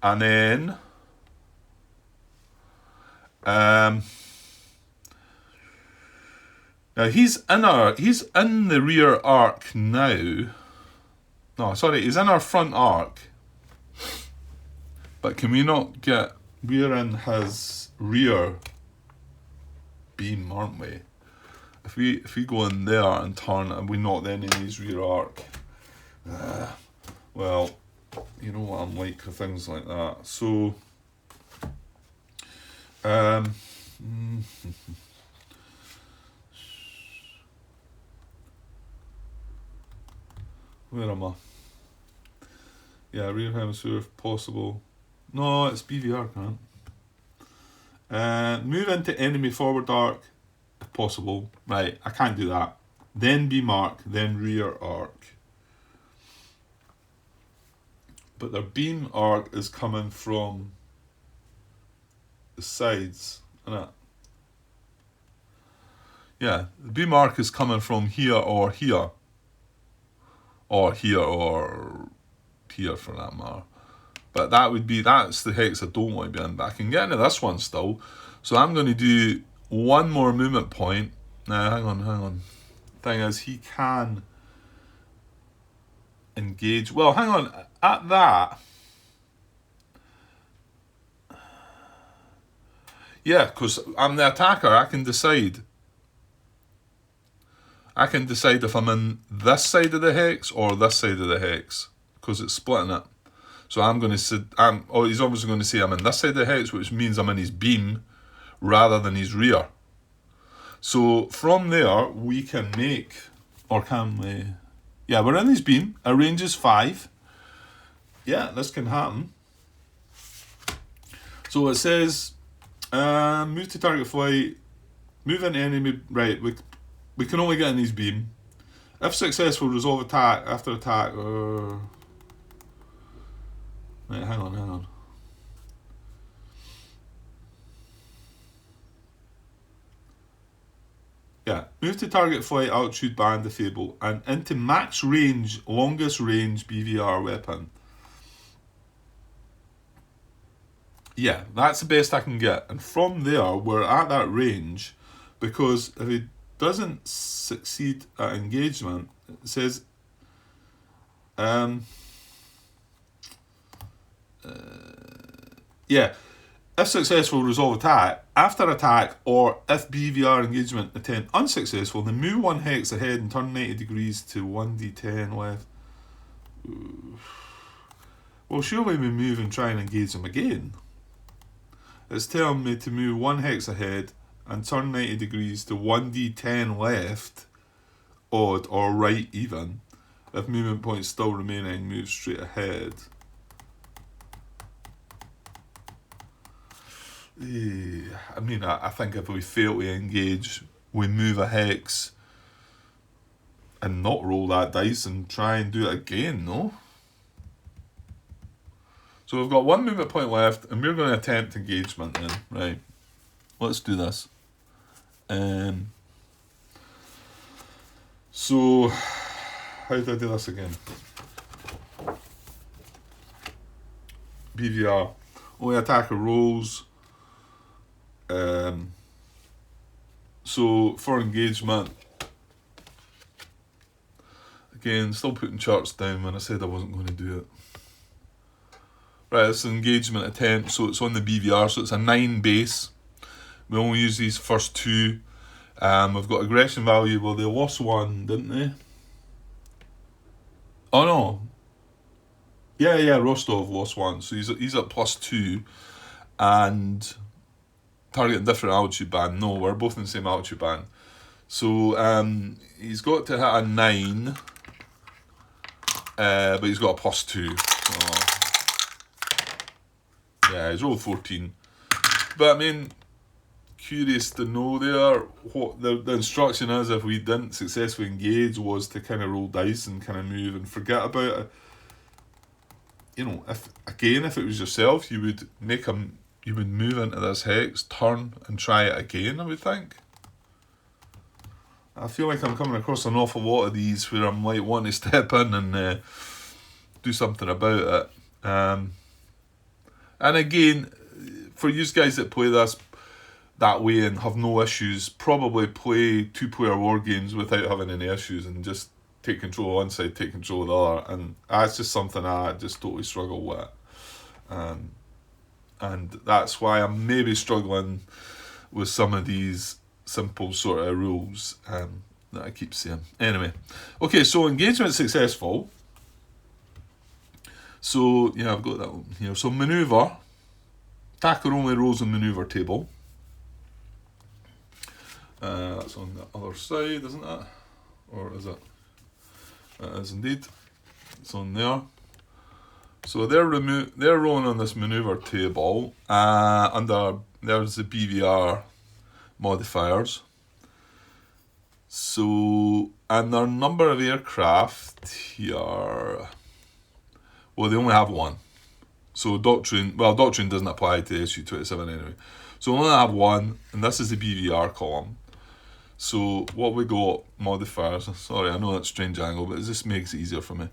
And then now he's in the rear arc now. No, sorry, he's in our front arc. But can we not get... We're in his rear beam, aren't we? If we go in there and turn, and we're not then in his rear arc. Well, you know what I'm like for things like that. So... Where am I? Yeah, rear hemisphere if possible. No, it's BVR, can't. Move into enemy forward arc if possible. Right, I can't do that. Then beam arc, then rear arc. But their beam arc is coming from the sides, isn't it? Yeah, the beam arc is coming from here or here. Or here or here for that matter. But that's the hex I don't want to be in. But I can get into this one still. So I'm going to do 1 more movement point. Now, hang on. Thing is, he can engage. Well, hang on. At that... Yeah, because I'm the attacker. I can decide if I'm in this side of the hex or this side of the hex, because it's splitting it. So I'm going to say, he's obviously going to say I'm in this side of the hex, which means I'm in his beam rather than his rear. So from there, we can make, or can we? Yeah, we're in his beam. Our range is 5. Yeah, this can happen. So it says, move to target flight, move into enemy, right, we can only get in his beam. If successful, resolve attack after attack. Right, hang on. Yeah, move to target flight altitude band disable and into max range, longest range BVR weapon. Yeah, that's the best I can get. And from there, we're at that range, because if he doesn't succeed at engagement, it says, yeah, if successful, resolve attack. After attack, or if BVR engagement attempt unsuccessful, then move 1 hex ahead and turn 90 degrees to 1d10 left. Well, surely we move and try and engage them again. It's telling me to move 1 hex ahead and turn 90 degrees to 1d10 left, odd or right even. If movement points still remaining, move straight ahead. I mean, I think if we fail to engage, we move a hex and not roll that dice and try and do it again, no? So we've got 1 movement point left, and we're going to attempt engagement then. Right. Let's do this. So, how do I do this again? BVR. Only attacker rolls. So, for engagement, again, still putting charts down when I said I wasn't going to do it. Right, it's an engagement attempt, so it's on the BVR, so it's a 9 base. We only use these first 2. We've got aggression value. Well, they lost 1, didn't they? Oh no. Yeah, Rostov lost 1, so he's at +2, and targeting different altitude band. No, we're both in the same altitude band. So he's got to hit a 9, but he's got a +2. So, yeah, he's rolled 14. But I mean, curious to know there what the instruction is if we didn't successfully engage was to kind of roll dice and kind of move and forget about it. You know, if it was yourself, you would move into this hex, turn and try it again, I would think. I feel like I'm coming across an awful lot of these where I'm like wanting to step in and do something about it. And again, for you guys that play this that way and have no issues, probably play 2-player war games without having any issues and just take control of one side, take control of the other. And that's just something I just totally struggle with. And that's why I'm maybe struggling with some of these simple sort of rules that I keep saying. Anyway, okay, so engagement successful. So, yeah, I've got that one here. So, manoeuvre. Attacker only rolls the manoeuvre table. That's on the other side, isn't it? Or is it? It is indeed. It's on there. So they're rolling on this manoeuvre table. There's the BVR modifiers. So, and their number of aircraft here, well, they only have 1. So doctrine doesn't apply to SU-27 anyway. So we only have 1, and this is the BVR column. So what we got, modifiers, sorry, I know that's a strange angle, but it just makes it easier for me.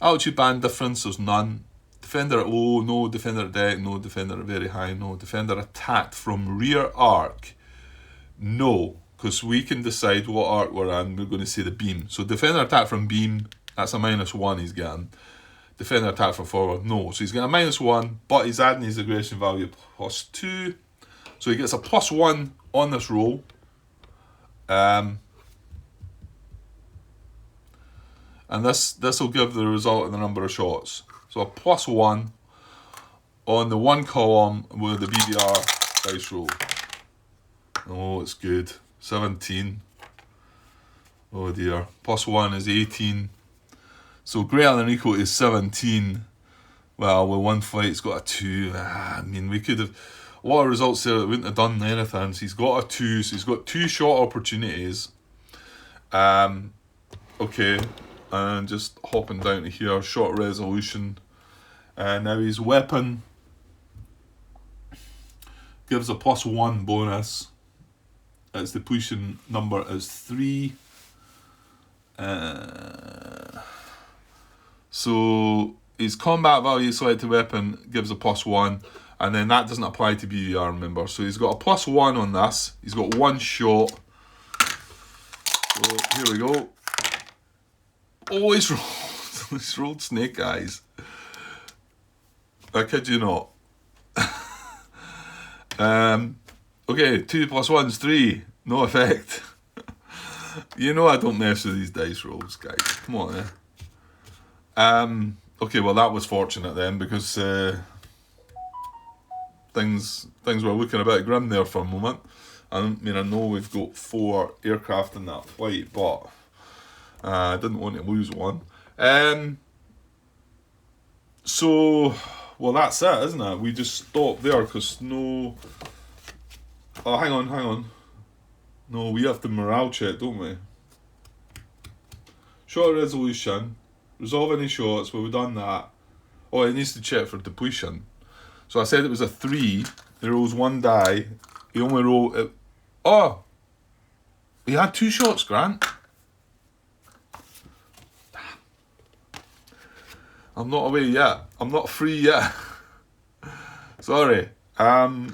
Altitude band difference, there's none. Defender at low, no. Defender at deck, no. Defender at very high, no. Defender attacked from rear arc, no. Because we can decide what arc we're in, we're going to say the beam. So defender attack from beam, that's a -1 he's getting. Defender attack from forward, no. So he's getting a -1, but he's adding his aggression value +2. So he gets a +1 on this roll. And this will give the result of the number of shots. So a +1 on the 1 column with the BVR dice roll. Oh, it's good. 17. Oh dear. +1 is 18. So greater than or equal to 17. Well, with 1 flight, it's got a 2. I mean, we could have a lot of results there that wouldn't have done anything. So he's got a 2. So he's got 2 shot opportunities. Okay. And just hopping down to here, shot resolution. And now his weapon gives a +1 bonus. its depletion number is 3. So his combat value selected weapon gives a +1, and then that doesn't apply to BVR, remember. So he's got a +1 on this. He's got 1 shot. So here we go. Oh, he's rolled, he's rolled snake eyes. I kid you not. Okay, 2 + 1 is 3. No effect. You know I don't mess with these dice rolls, guys. Come on, okay, well that was fortunate then, because things were looking a bit grim there for a moment. I mean, I know we've got 4 aircraft in that flight, but I didn't want to lose one. So, well, that's it, isn't it? We just stop there because no. Oh, hang on. No, we have to morale check, don't we? Shot resolution. Resolve any shots. Well, we've done that. Oh, it needs to check for depletion. So I said it was a 3. He rolls 1 die. He only rolled it. Oh! He had 2 shots, Grant. I'm not away yet. I'm not free yet. Sorry.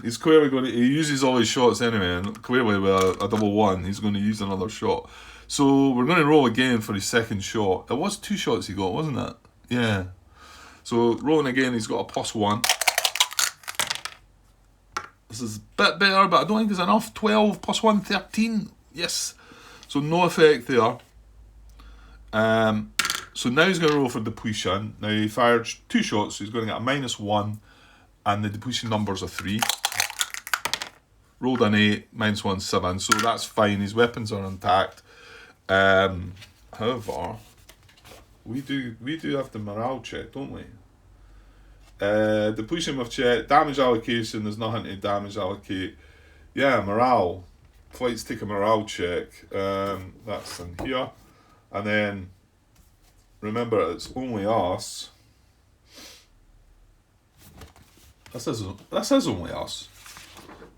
He's clearly going to... He uses all his shots anyway, and clearly with a double 1, he's going to use another shot. So we're going to roll again for his second shot. It was 2 shots he got, wasn't it? Yeah. So rolling again, he's got a +1. This is a bit better, but I don't think it's enough. 12 +1, 13. Yes. So no effect there. So now he's going to roll for depletion. Now he fired 2 shots, so he's going to get a -1, and the depletion numbers are 3. Rolled an 8, -1, 7. So that's fine. His weapons are intact. However, we do have the morale check, don't we? Depletion we've checked. Damage allocation, there's nothing to damage allocate. Yeah, morale. Flights take a morale check. That's in here. And then, remember, it's only us. This is only us.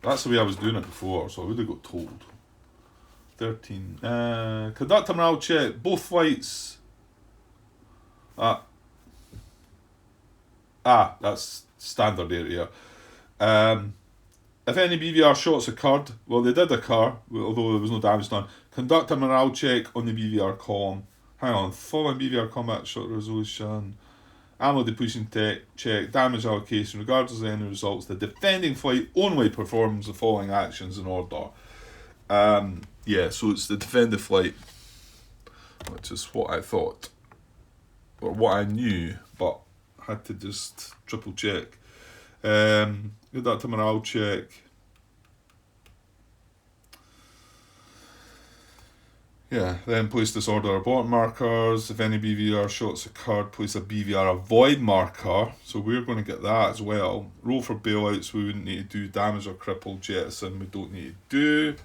That's the way I was doing it before, so I would have got told. 13. Conduct a morale check. Both flights. That's standard area. If any BVR shots occurred, well, they did occur, although there was no damage done. Conduct a morale check on the BVR column. Hang on. Following BVR combat shot resolution. Ammo depletion check. Damage allocation. Regardless of any results, the defending flight only performs the following actions in order. Yeah, so it's the defending flight, which is what I thought, or what I knew, but had to just triple check. Conduct a morale check. Yeah, then place disorder abort markers. If any BVR shots occurred, place a BVR avoid marker. So we're going to get that as well. Roll for bailouts, we wouldn't need to do. Damage or cripple jettison, we don't need to do.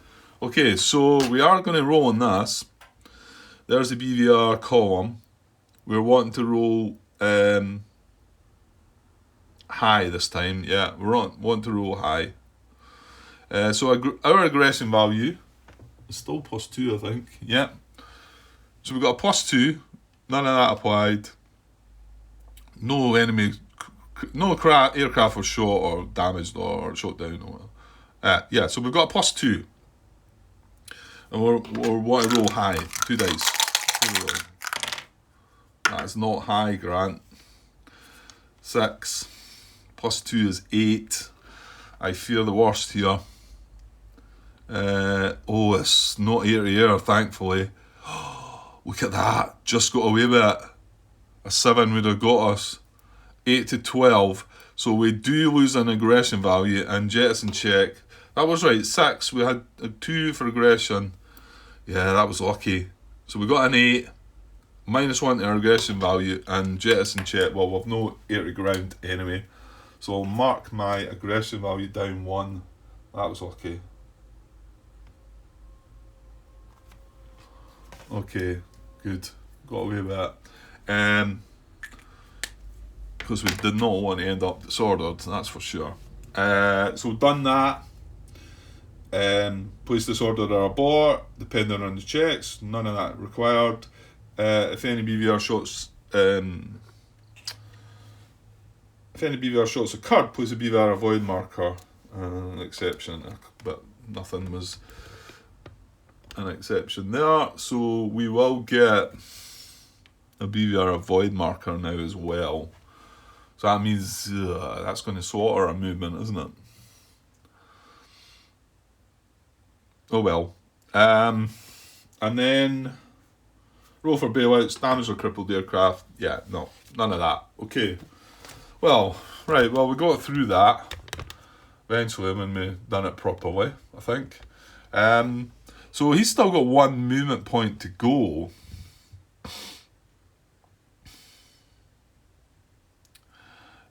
Okay, so we are going to roll on this. There's the BVR column. We're wanting to roll high this time. Yeah, we're wanting to roll high. So our aggression value is still +2, I think. Yeah. So we've got a +2. None of that applied. No enemy, no aircraft was shot or damaged or shot down. Or yeah, so we've got a +2. And we're want to roll high. 2 dice. Here we go. That's not high, Grant. 6. +2 is 8. I fear the worst here. Oh, it's not ear to ear, thankfully. Look at that. Just got away with it. A 7 would have got us. 8 to 12. So we do lose an aggression value and jettison check. That was right. 6. We had a 2 for aggression. Yeah, that was lucky. So we got an 8. -1 to our aggression value and jettison check. Well, we've no air to ground anyway. So I'll mark my aggression value down 1. That was lucky. Okay, good. Got away with it. Because we did not want to end up disordered, that's for sure. So we've done that. Police disorder or abort, depending on the checks. None of that required. If any BVR shots occurred, place a BVR avoid marker. An exception, but nothing was an exception there. So we will get a BVR avoid marker now as well. So that means that's going to slaughter a movement, isn't it? Oh well. And then roll for bailouts, damaged or crippled aircraft. Yeah, no, none of that. Okay. Well, right, well we got through that eventually when we done it properly, I think. So he's still got one movement point to go.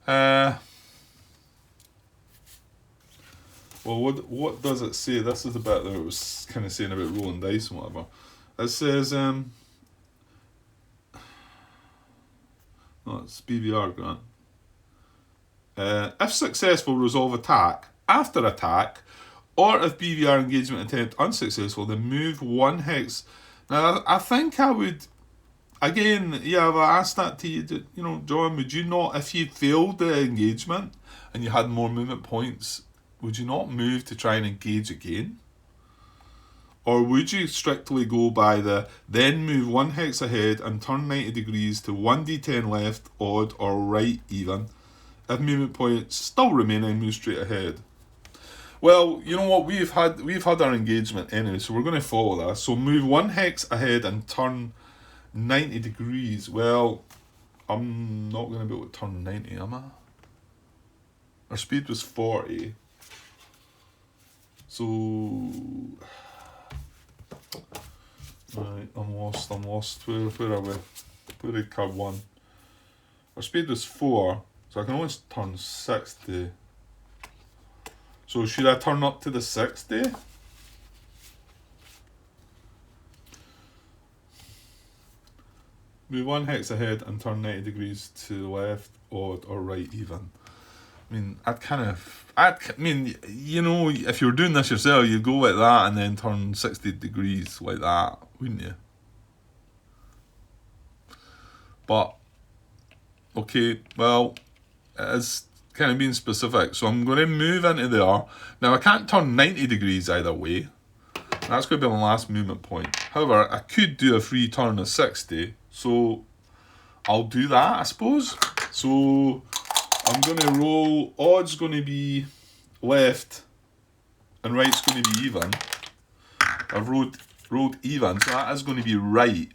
Well, what does it say? This is the bit that it was kind of saying about rolling dice and whatever. It says, no, it's BVR grant. If successful, resolve attack. After attack, or if BVR engagement attempt unsuccessful, then move one hex. Now, I think I would, again, yeah, I've asked that to you, John, would you not, if you failed the engagement and you had more movement points, would you not move to try and engage again? Or would you strictly go by then move one hex ahead and turn 90 degrees to 1d10 left, odd, or right even? If movement points still remaining, move straight ahead. Well, you know what, we've had our engagement anyway, so we're going to follow that. So move one hex ahead and turn 90 degrees. Well, I'm not going to be able to turn 90, am I? Our speed was 40. So, right, I'm lost. Where are we? Where did curve 1? Our speed was 4, so I can only turn 60. So should I turn up to the 60? Move one hex ahead and turn 90 degrees to the left, odd, or right even. I mean, if you were doing this yourself, you'd go like that and then turn 60 degrees like that, wouldn't you? But, okay, well, it's kind of being specific. So I'm going to move into there. Now, I can't turn 90 degrees either way. That's going to be my last movement point. However, I could do a free turn of 60. So I'll do that, I suppose. So I'm going to roll, odd's going to be left and right's going to be even. I've rolled even, so that is going to be right.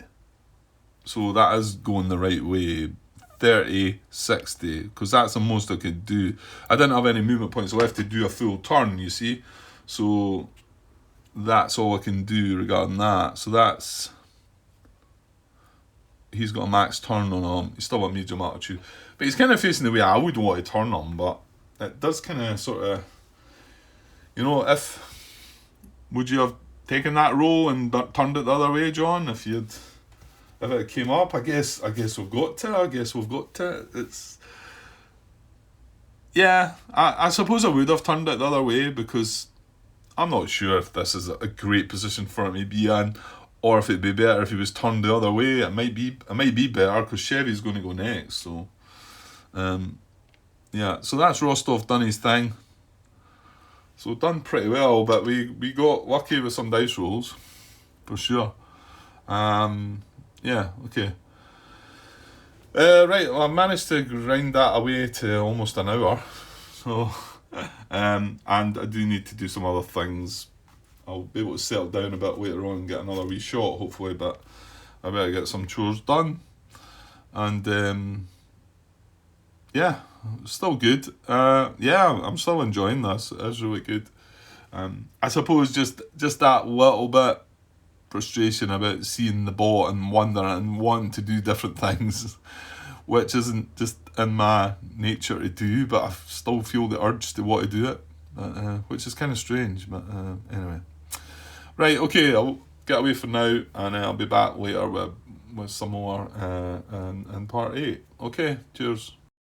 So that is going the right way. 30, 60, because that's the most I could do. I didn't have any movement points left to do a full turn, you see. So that's all I can do regarding that. So that's... He's got a max turn on him. He's still got medium altitude. But he's kind of facing the way I would want to turn him, but it does kind of sort of... Would you have taken that roll and turned it the other way, John? If it came up, I guess we've got to. It's... Yeah, I suppose I would have turned it the other way, because I'm not sure if this is a great position for him to be in, or if it'd be better if he was turned the other way. It might be better, because Chevy's going to go next. So, yeah. So that's Rostov done his thing. So done pretty well, but we got lucky with some dice rolls, for sure. Yeah. Okay. Right. Well, I managed to grind that away to almost an hour. So, and I do need to do some other things. I'll be able to settle down a bit later on and get another wee shot, hopefully, but I better get some chores done. And, yeah, still good. Yeah, I'm still enjoying this. It's really good. I suppose just that little bit frustration about seeing the bot and wondering and wanting to do different things, which isn't just in my nature to do, but I still feel the urge to want to do it, which is kind of strange, but anyway. Right, okay, I'll get away for now, and I'll be back later with some more in part 8. Okay, cheers.